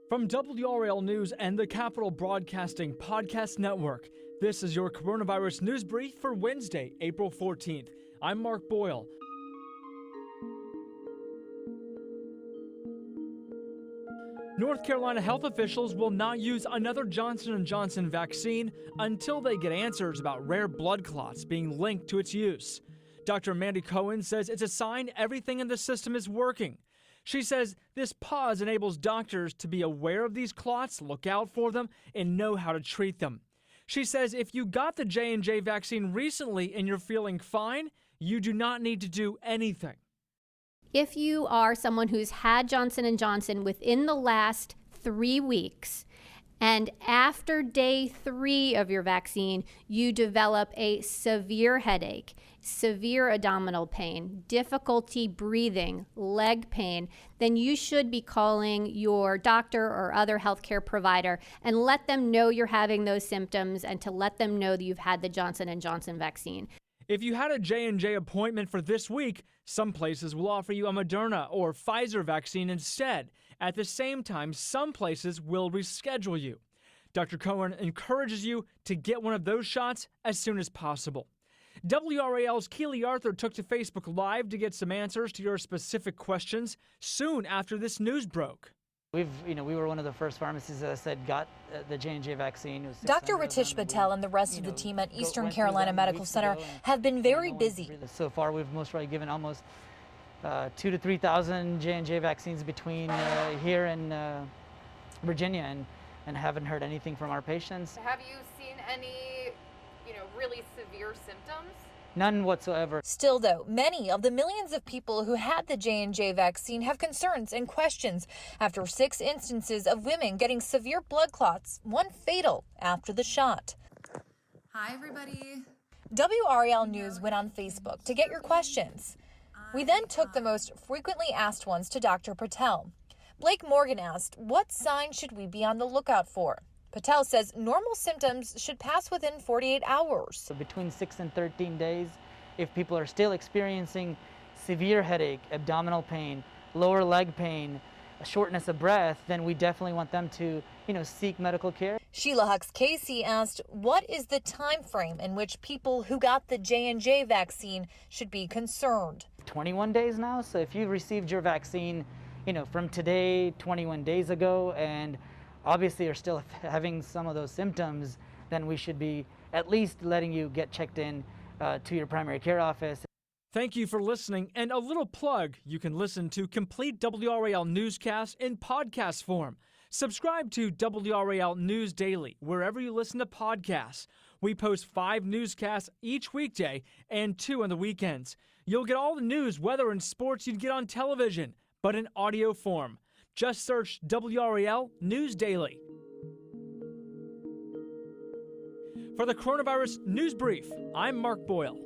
From WRAL News and the Capital Broadcasting Podcast Network, this is your coronavirus news brief for Wednesday, April 14th. I'm Mark Boyle. North Carolina health officials will not use another Johnson & Johnson vaccine until they get answers about rare blood clots being linked to its use. Dr. Mandy Cohen says it's a sign everything in the system is working. She says this pause enables doctors to be aware of these clots, look out for them, and know how to treat them. She says if you got the J&J vaccine recently and you're feeling fine, you do not need to do anything. If you are someone who's had Johnson & Johnson within the last 3 weeks, and after day 3 of your vaccine, you develop a severe headache, severe abdominal pain, difficulty breathing, leg pain, then you should be calling your doctor or other healthcare provider and let them know you're having those symptoms and to let them know that you've had the Johnson & Johnson vaccine. If you had a J&J appointment for this week, some places will offer you a Moderna or Pfizer vaccine instead. At the same time, some places will reschedule you. Dr. Cohen encourages you to get one of those shots as soon as possible. WRAL's Keely Arthur took to Facebook Live to get some answers to your specific questions soon after this news broke. We were one of the first pharmacies that said got the J&J vaccine. Dr. Ritish Patel and the rest of the team at Eastern Carolina Medical Center have been very busy. So far, we've most probably given almost 2,000 to 3,000 J&J vaccines between here and Virginia, and haven't heard anything from our patients. Have you seen any, really severe symptoms? None whatsoever. Still, though, many of the millions of people who had the J&J vaccine have concerns and questions after 6 instances of women getting severe blood clots, one fatal after the shot. Hi, everybody. WRAL News went on Facebook to get your questions. We then took the most frequently asked ones to Dr. Patel. Blake Morgan asked, what signs should we be on the lookout for? Patel says normal symptoms should pass within 48 hours. So between 6 and 13 days, if people are still experiencing severe headache, abdominal pain, lower leg pain, shortness of breath, then we definitely want them to, seek medical care. Sheila Hux Casey asked, what is the time frame in which people who got the J&J vaccine should be concerned? 21 days now. So if you received your vaccine, from today, 21 days ago, and obviously are still having some of those symptoms, then we should be at least letting you get checked in to your primary care office. Thank you for listening, and a little plug, you can listen to complete WRAL newscasts in podcast form. Subscribe to WRAL News Daily wherever you listen to podcasts. We post 5 newscasts each weekday and 2 on the weekends. You'll get all the news, weather, and sports you'd get on television, but in audio form. Just search WRAL News Daily. For the Coronavirus News Brief, I'm Mark Boyle.